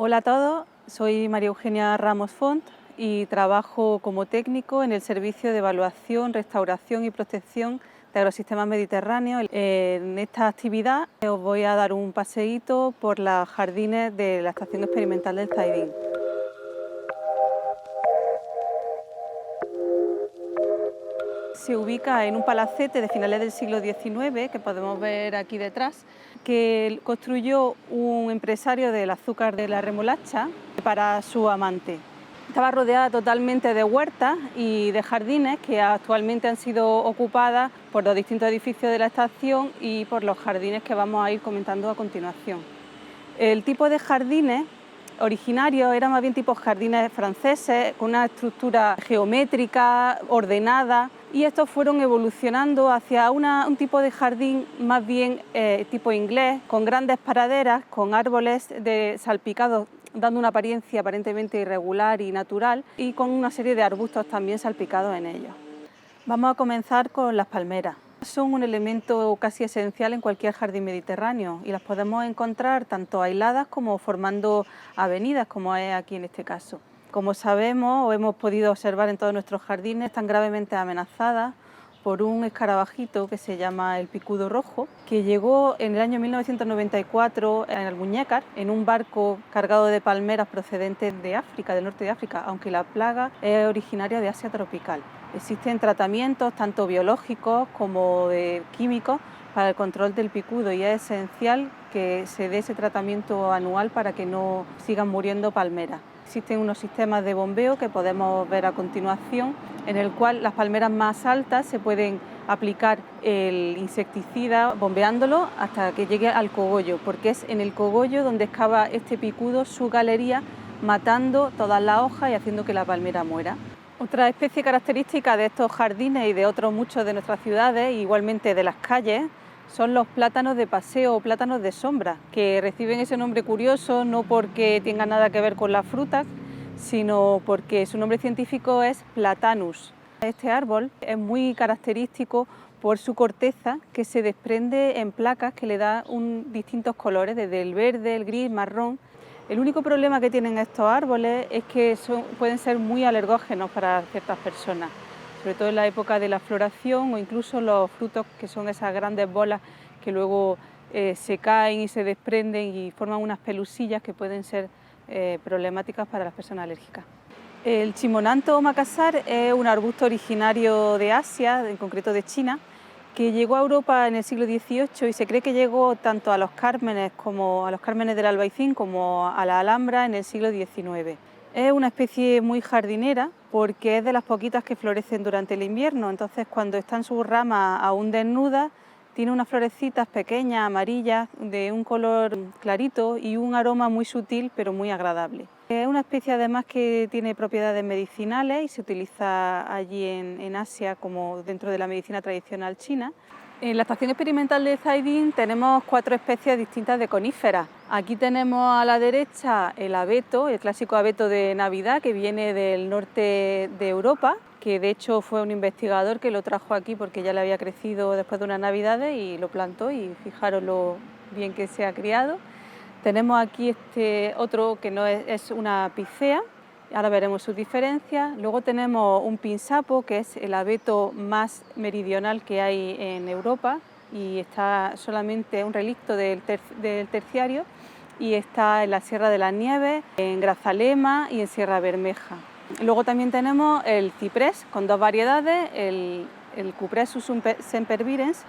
Hola a todos, soy María Eugenia Ramos Font y trabajo como técnico en el Servicio de Evaluación, Restauración y Protección de Agrosistemas Mediterráneos. En esta actividad os voy a dar un paseíto por los jardines de la Estación Experimental del Zaidín. Se ubica en un palacete de finales del siglo XIX, que podemos ver aquí detrás, que construyó un empresario del azúcar de la remolacha para su amante. Estaba rodeada totalmente de huertas y de jardines que actualmente han sido ocupadas por los distintos edificios de la estación y por los jardines que vamos a ir comentando a continuación. El tipo de jardines originarios eran más bien tipo jardines franceses, con una estructura geométrica, ordenada, y estos fueron evolucionando hacia un tipo de jardín más bien tipo inglés, con grandes praderas, con árboles salpicados, dando una apariencia aparentemente irregular y natural, y con una serie de arbustos también salpicados en ellos. Vamos a comenzar con las palmeras. Son un elemento casi esencial en cualquier jardín mediterráneo y las podemos encontrar tanto aisladas como formando avenidas, como es aquí en este caso. Como sabemos o hemos podido observar en todos nuestros jardines, están gravemente amenazadas por un escarabajito que se llama el picudo rojo, que llegó en el año 1994 en Almuñécar en un barco cargado de palmeras procedentes de África, del norte de África, aunque la plaga es originaria de Asia tropical. Existen tratamientos tanto biológicos como de químicos para el control del picudo y es esencial que se dé ese tratamiento anual para que no sigan muriendo palmeras. Existen unos sistemas de bombeo que podemos ver a continuación, en el cual las palmeras más altas se pueden aplicar el insecticida bombeándolo hasta que llegue al cogollo, porque es en el cogollo donde excava este picudo su galería, matando todas las hojas y haciendo que la palmera muera. Otra especie característica de estos jardines y de otros muchos de nuestras ciudades, igualmente de las calles, son los plátanos de paseo o plátanos de sombra, que reciben ese nombre curioso no porque tengan nada que ver con las frutas, sino porque su nombre científico es Platanus. Este árbol es muy característico por su corteza, que se desprende en placas que le da distintos colores, desde el verde, el gris, marrón. El único problema que tienen estos árboles es que pueden ser muy alergógenos para ciertas personas, sobre todo en la época de la floración o incluso los frutos, que son esas grandes bolas que luego se caen y se desprenden y forman unas pelusillas que pueden ser problemáticas para las personas alérgicas. El chimonanto o macassar es un arbusto originario de Asia, en concreto de China, que llegó a Europa en el siglo XVIII y se cree que llegó tanto a los cármenes del Albaicín como a la Alhambra en el siglo XIX. Es una especie muy jardinera porque es de las poquitas que florecen durante el invierno, entonces cuando están sus ramas aún desnudas, tiene unas florecitas pequeñas, amarillas, de un color clarito y un aroma muy sutil pero muy agradable. Es una especie además que tiene propiedades medicinales y se utiliza allí en Asia como dentro de la medicina tradicional china. En la Estación Experimental de Zaidín tenemos 4 especies distintas de coníferas. Aquí tenemos a la derecha el abeto, el clásico abeto de Navidad que viene del norte de Europa, que de hecho fue un investigador que lo trajo aquí porque ya le había crecido después de unas Navidades y lo plantó y fijaros lo bien que se ha criado. Tenemos aquí este otro que no es una picea, ahora veremos sus diferencias. Luego tenemos un pinsapo, que es el abeto más meridional que hay en Europa y está solamente un relicto del terciario y está en la Sierra de las Nieves, en Grazalema y en Sierra Bermeja. Luego también tenemos el ciprés con 2 variedades, el Cupressus sempervirens,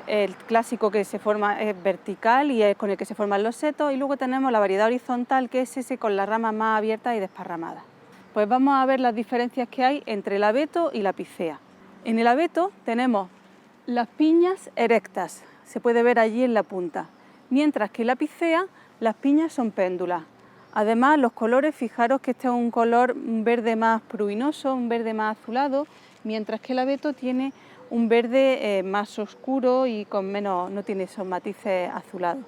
el clásico que se forma es vertical y es con el que se forman los setos, y luego tenemos la variedad horizontal, que es ese con las ramas más abiertas y desparramadas. Pues vamos a ver las diferencias que hay entre el abeto y la picea. En el abeto tenemos las piñas erectas, se puede ver allí en la punta, mientras que en la picea las piñas son péndulas. Además, los colores, fijaros que este es un color verde más prurinoso, un verde más azulado, mientras que el abeto tiene un verde más oscuro y no tiene esos matices azulados.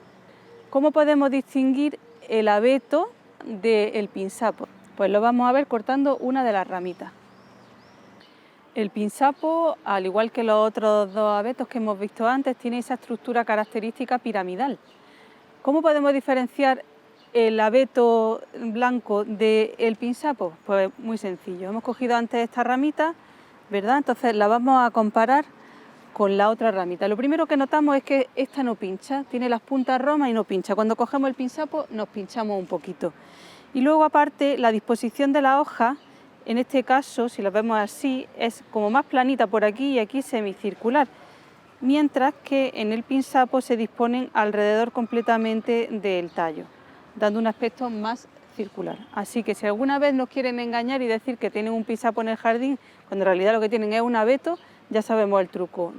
¿Cómo podemos distinguir el abeto del pinsapo? Pues lo vamos a ver cortando una de las ramitas. El pinsapo, al igual que los otros 2 abetos que hemos visto antes, tiene esa estructura característica piramidal. ¿Cómo podemos diferenciar el abeto blanco del pinsapo? Pues muy sencillo. Hemos cogido antes esta ramita, ¿verdad? Entonces la vamos a comparar con la otra ramita. Lo primero que notamos es que esta no pincha, tiene las puntas romas y no pincha. Cuando cogemos el pinsapo nos pinchamos un poquito. Y luego aparte la disposición de la hoja, en este caso, si la vemos así, es como más planita por aquí y aquí semicircular, mientras que en el pinsapo se disponen alrededor completamente del tallo, dando un aspecto más circular. Así que si alguna vez nos quieren engañar y decir que tienen un pinsapo en el jardín, cuando en realidad lo que tienen es un abeto, ya sabemos el truco.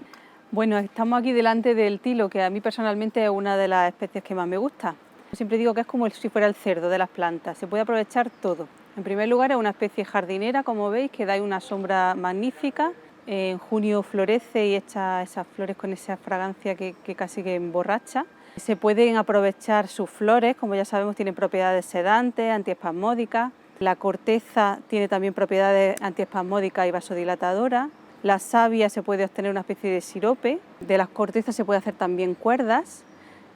Bueno, estamos aquí delante del tilo, que a mí personalmente es una de las especies que más me gusta. Siempre digo que es como si fuera el cerdo de las plantas, se puede aprovechar todo. En primer lugar es una especie jardinera, como veis, que da una sombra magnífica. En junio florece y echa esas flores con esa fragancia que casi que emborracha. Se pueden aprovechar sus flores, como ya sabemos, tienen propiedades sedantes, antiespasmódicas. La corteza tiene también propiedades antiespasmódicas y vasodilatadoras. La savia se puede obtener una especie de sirope. De las cortezas se puede hacer también cuerdas.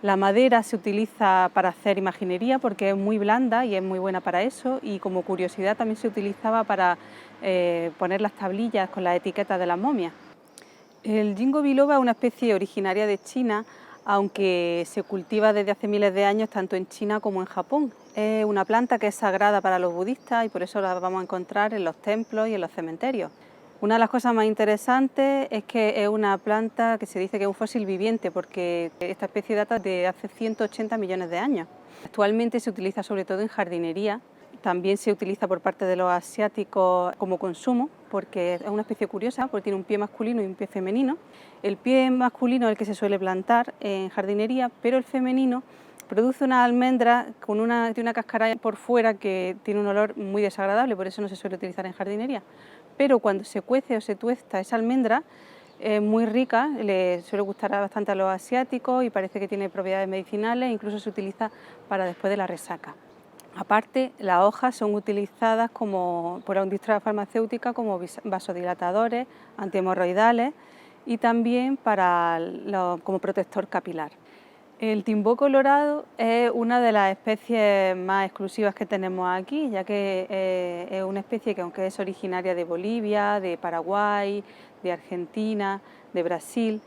La madera se utiliza para hacer imaginería porque es muy blanda y es muy buena para eso, y como curiosidad también se utilizaba para poner las tablillas con las etiquetas de las momias. El Ginkgo biloba es una especie originaria de China, aunque se cultiva desde hace miles de años tanto en China como en Japón. Es una planta que es sagrada para los budistas y por eso la vamos a encontrar en los templos y en los cementerios. Una de las cosas más interesantes es que es una planta que se dice que es un fósil viviente, porque esta especie data de hace 180 millones de años. Actualmente se utiliza sobre todo en jardinería, también se utiliza por parte de los asiáticos como consumo, porque es una especie curiosa, porque tiene un pie masculino y un pie femenino. El pie masculino es el que se suele plantar en jardinería, pero el femenino produce una almendra con una cáscara por fuera que tiene un olor muy desagradable, por eso no se suele utilizar en jardinería. Pero cuando se cuece o se tuesta esa almendra, es muy rica, le suele gustar bastante a los asiáticos y parece que tiene propiedades medicinales, incluso se utiliza para después de la resaca. Aparte, las hojas son utilizadas por la industria farmacéutica como vasodilatadores, antihemorroidales y también como protector capilar. El timbó colorado es una de las especies más exclusivas que tenemos aquí, ya que es una especie que, aunque es originaria de Bolivia, de Paraguay, de Argentina, de Brasil,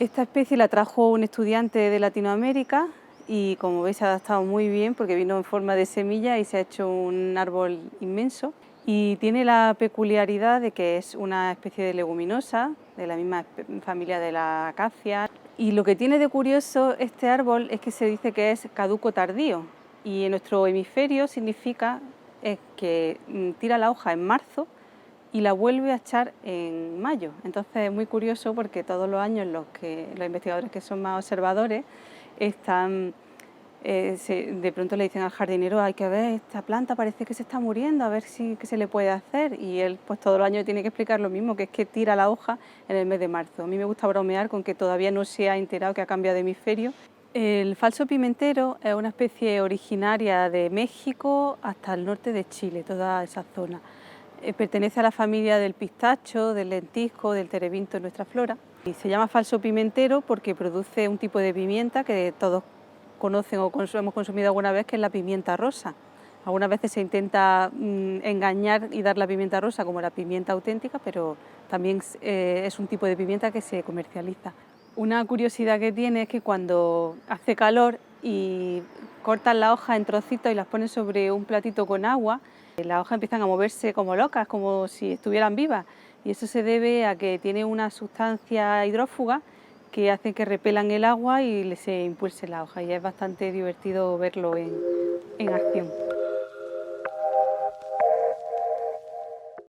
esta especie la trajo un estudiante de Latinoamérica y, como veis, se ha adaptado muy bien porque vino en forma de semilla y se ha hecho un árbol inmenso. Y tiene la peculiaridad de que es una especie de leguminosa, de la misma familia de la acacia. Y lo que tiene de curioso este árbol es que se dice que es caduco tardío, y en nuestro hemisferio significa que tira la hoja en marzo y la vuelve a echar en mayo. Entonces es muy curioso porque todos los años los investigadores que son más observadores están... de pronto le dicen al jardinero: hay que ver, esta planta parece que se está muriendo, a ver qué se le puede hacer, y él pues todos los años tiene que explicar lo mismo, que es que tira la hoja en el mes de marzo. A mí me gusta bromear con que todavía no se ha enterado que ha cambiado de hemisferio. El falso pimentero es una especie originaria de México hasta el norte de Chile, toda esa zona. Pertenece a la familia del pistacho, del lentisco, del terebinto en nuestra flora, y se llama falso pimentero porque produce un tipo de pimienta que todos conocen o hemos consumido alguna vez, que es la pimienta rosa. Algunas veces se intenta engañar y dar la pimienta rosa como la pimienta auténtica, pero también es un tipo de pimienta que se comercializa. Una curiosidad que tiene es que cuando hace calor y cortan la hoja en trocitos y las ponen sobre un platito con agua, las hojas empiezan a moverse como locas, como si estuvieran vivas, y eso se debe a que tiene una sustancia hidrófuga que hace que repelan el agua y se impulse la hoja, y es bastante divertido verlo en acción.